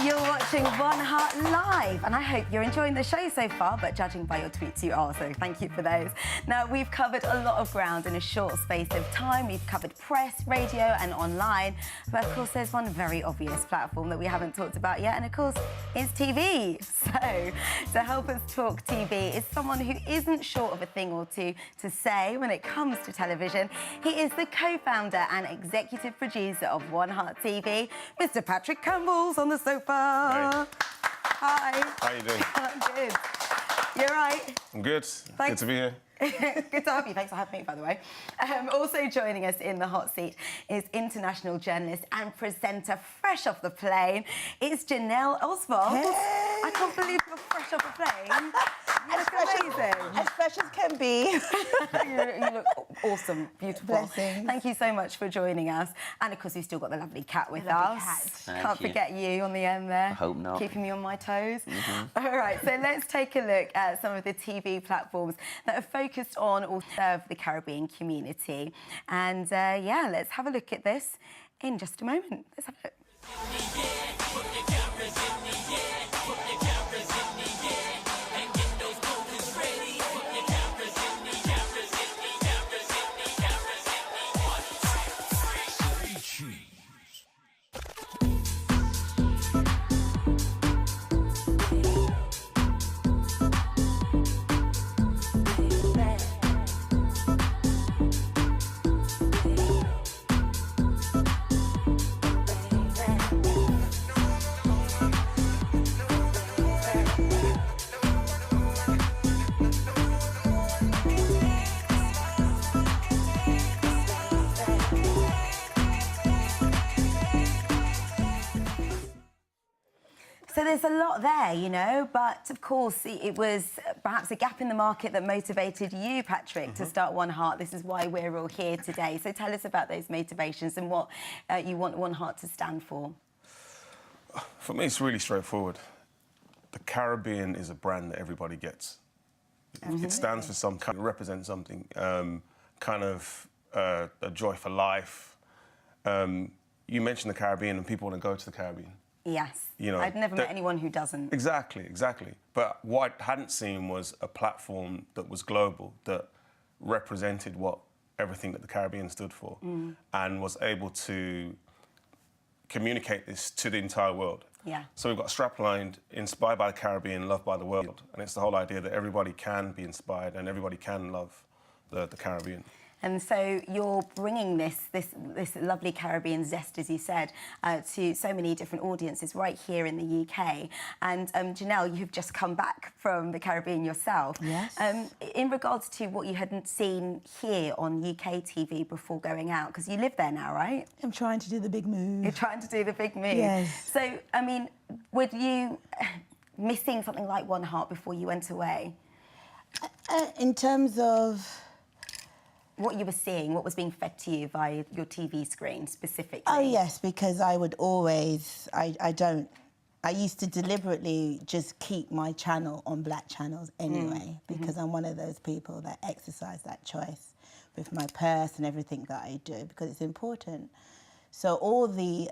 You're watching 1HEART Live, and I hope you're enjoying the show so far, but judging by your tweets, you are, so thank you for those. Now, we've covered a lot of ground in a short space of time. We've covered press, radio, and online, but of course, there's one very obvious platform that we haven't talked about yet, and of course, it's TV. So, to help us talk TV is someone who isn't short of a thing or two to say when it comes to television. He is the co-founder and executive producer of 1HEART TV. Mr. Patrick Campbell's on the sofa. Hey. Hi. How you doing? I'm good. You're right. I'm good. Thanks. Good to be here. Good to have you. Thanks for having me, by the way. Also joining us in the hot seat is international journalist and presenter fresh off the plane. It's Janelle Oswald. Hey. I can't believe you're fresh off the plane. You look amazing. As fresh as can be. you look awesome, beautiful. Blessings. Thank you so much for joining us. And of course, we've still got the lovely Kat with Lovely us. Kat. Can't forget you on the end there. I hope not. Keeping me on my toes. All right, so let's take a look at some of the TV platforms that are focused on or serve the Caribbean community. And yeah, let's have a look at this in just a moment. Let's have a look. So there's a lot there, you know, but of course it was perhaps a gap in the market that motivated you, Patrick, to start 1HEART. This is why we're all here today. So tell us about those motivations and what you want 1HEART to stand for. For me, it's really straightforward. The Caribbean is a brand that everybody gets. It stands for some kind, it represents something, kind of a joy for life. You mentioned the Caribbean and people want to go to the Caribbean. Yes. You know, I've never met anyone who doesn't. Exactly. But what I hadn't seen was a platform that was global, that represented everything that the Caribbean stood for, and was able to communicate this to the entire world. Yeah. So we've got a strapline, inspired by the Caribbean, loved by the world. And it's the whole idea that everybody can be inspired and everybody can love the Caribbean. And so you're bringing this lovely Caribbean zest, as you said, to so many different audiences right here in the UK. And Janelle, you've just come back from the Caribbean yourself. Yes. In regards to what you hadn't seen here on UK TV before going out, because you live there now, right? I'm trying to do the big move. You're trying to do the big move. Yes. So, I mean, were you missing something like 1HEART before you went away? In terms of what you were seeing, what was being fed to you via your TV screen specifically? Oh, yes, because I would always... I used to deliberately just keep my channel on black channels anyway, because I'm one of those people that exercise that choice with my purse and everything that I do, because it's important. So all the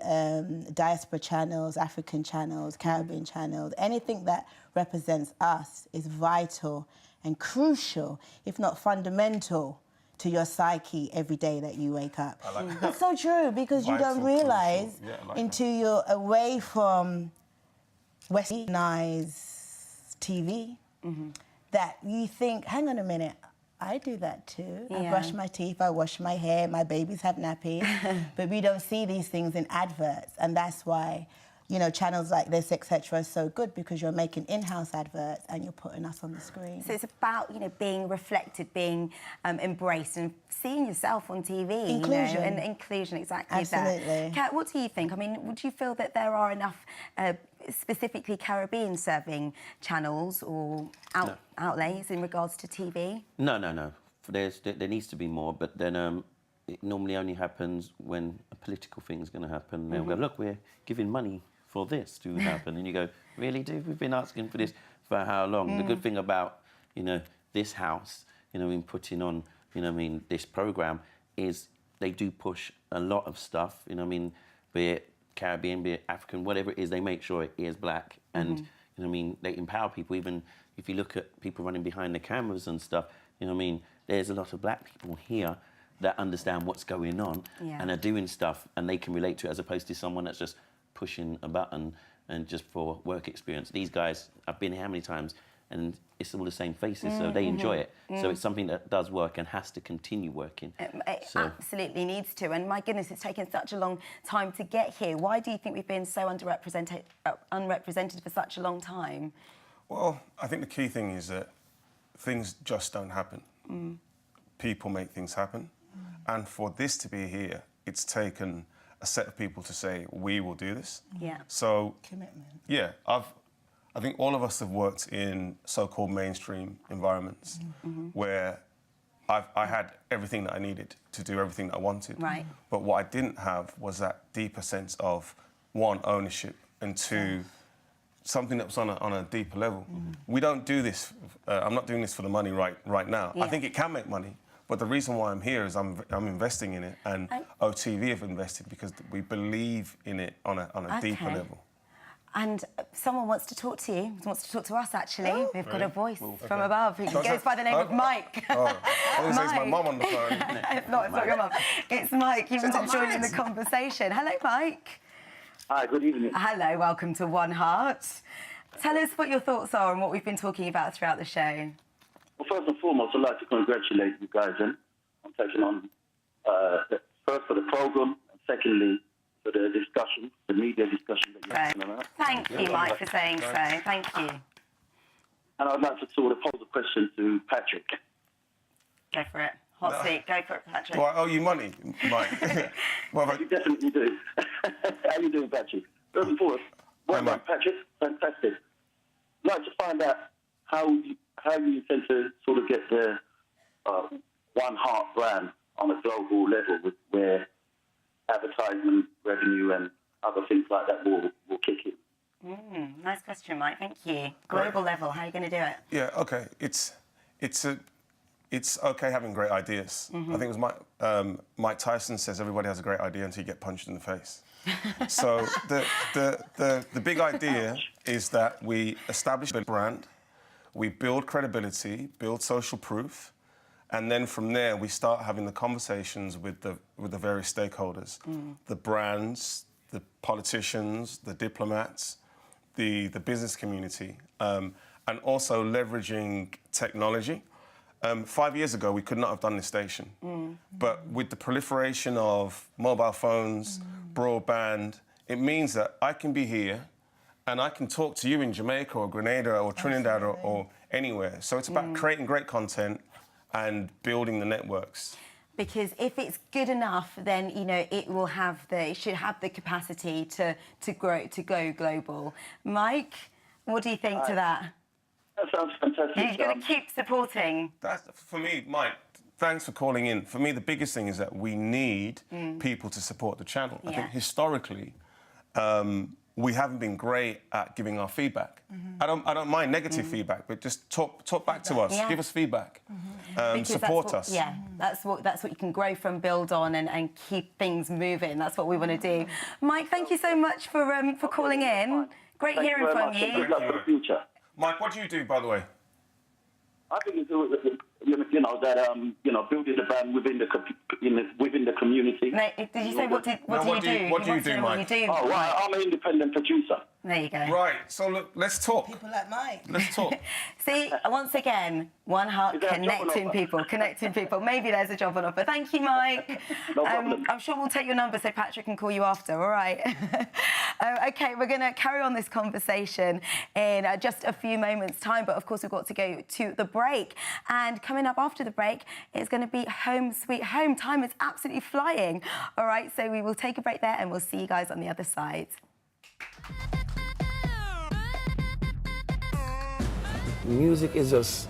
diaspora channels, African channels, Caribbean channels, anything that represents us is vital and crucial, if not fundamental, to your psyche every day that you wake up. I like that. It's so true, because you don't realise until you're away from westernized TV that you think, hang on a minute, I do that too. I brush my teeth, I wash my hair, my babies have nappies, but we don't see these things in adverts, and that's why, you know, channels like this, etc., are so good, because you're making in-house adverts and you're putting us on the screen. So it's about, you know, being reflected, being embraced, and seeing yourself on TV. Inclusion. You know, and inclusion, exactly. Absolutely. That. Kat, what do you think? I mean, would you feel that there are enough specifically Caribbean-serving channels or outlays in regards to TV? No. There needs to be more, but then it normally only happens when a political thing is going to happen. They'll go, look, we're giving money for this to happen. And you go, really, dude? We've been asking for this for how long? The good thing about, you know, this house, you know, in putting on, you know, I mean, this programme is they do push a lot of stuff, you know, I mean, be it Caribbean, be it African, whatever it is, they make sure it is black. And, you know what I mean, they empower people. Even if you look at people running behind the cameras and stuff, you know what I mean, there's a lot of black people here that understand what's going on and are doing stuff and they can relate to it, as opposed to someone that's just pushing a button and just for work experience. These guys, I've been here how many times, and it's all the same faces, so they enjoy it. So it's something that does work and has to continue working. It absolutely needs to, and my goodness, it's taken such a long time to get here. Why do you think we've been so unrepresented for such a long time? Well, I think the key thing is that things just don't happen. People make things happen. And for this to be here, it's taken a set of people to say, we will do this. Yeah. So, Commitment. yeah, I think all of us have worked in so-called mainstream environments where I had everything that I needed to do everything that I wanted. Right. But what I didn't have was that deeper sense of, one, ownership, and two, something that was on a deeper level. We don't do this, I'm not doing this for the money right now. I think it can make money, but the reason why I'm here is I'm investing in it, and OTV have invested because we believe in it on a deeper level. And someone wants to talk to you, wants to talk to us, actually. Oh, We've got a voice from above. He goes by the name of Mike. I was going to say it's my mum on the phone. It's not your mum. It's Mike. He wants to join in the conversation. Hello, Mike. Hi, good evening. Hello, welcome to 1HEART. Tell us what your thoughts are on what we've been talking about throughout the show. Well, first and foremost, I'd like to congratulate you guys on taking on, first for the programme, and secondly, for the discussion, the media discussion that you're having about. Thank you, Mike, for saying so. Thank you. And I'd like to sort of pose a question to Patrick. Go for it. Hot seat. Go for it, Patrick. Do I owe you money, Mike? You definitely do. How you doing, Patrick? First and foremost, well done, Patrick. Fantastic. I'd like to find out how you intend to sort of get the 1HEART brand on a global level, where advertisement revenue and other things like that will kick in. Nice question, Mike. Thank you. Global level, how are you going to do it? Yeah, OK. It's OK having great ideas. I think it was Mike Tyson says everybody has a great idea until you get punched in the face. So the big idea is that we establish a brand, we build credibility, build social proof, and then from there we start having the conversations with the various stakeholders, the brands, the politicians, the diplomats, the business community, and also leveraging technology. 5 years ago, we could not have done this station. But with the proliferation of mobile phones, broadband, it means that I can be here and I can talk to you in Jamaica or Grenada or Trinidad or anywhere. So it's about creating great content and building the networks. Because if it's good enough, then, you know, it should have the capacity to go global. Mike, what do you think to that? That sounds fantastic. You've got to keep supporting. That's, for me, Mike, thanks for calling in. For me, the biggest thing is that we need people to support the channel. I think historically, we haven't been great at giving our feedback. I don't mind negative feedback, but just talk back to us, give us feedback, support us. Yeah, that's what you can grow from, build on, and keep things moving. That's what we want to do. Mike, thank you so much for calling in. Great hearing from you. Good luck for the future. Mike, what do you do, by the way? I think it's building the brand within the community. No, did you say what do you do? What do you do, Mike? Oh, right, I'm an independent producer. There you go. Right. So look, let's talk. People like Mike. Let's talk. See, once again, 1HEART connecting people. Maybe there's a job on offer. Thank you, Mike. No problem. I'm sure we'll take your number so Patrick can call you after, all right? OK, we're going to carry on this conversation in just a few moments' time, but of course we've got to go to the break. And coming up after the break is going to be Home Sweet Home. Time is absolutely flying. All right, so we will take a break there and we'll see you guys on the other side. Music is just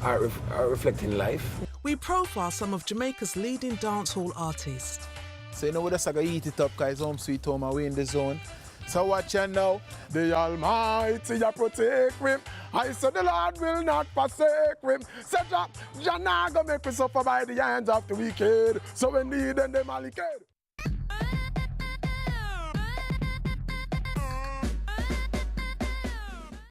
art reflecting life. We profile some of Jamaica's leading dancehall artists. So you know we're just gonna eat it up, guys. Home sweet home, and we in the zone. So watch you now, the Almighty ya protect him. I said the Lord will not forsake him. Said Jah nah go make me suffer by the hands of the wicked. So when need them all wicked.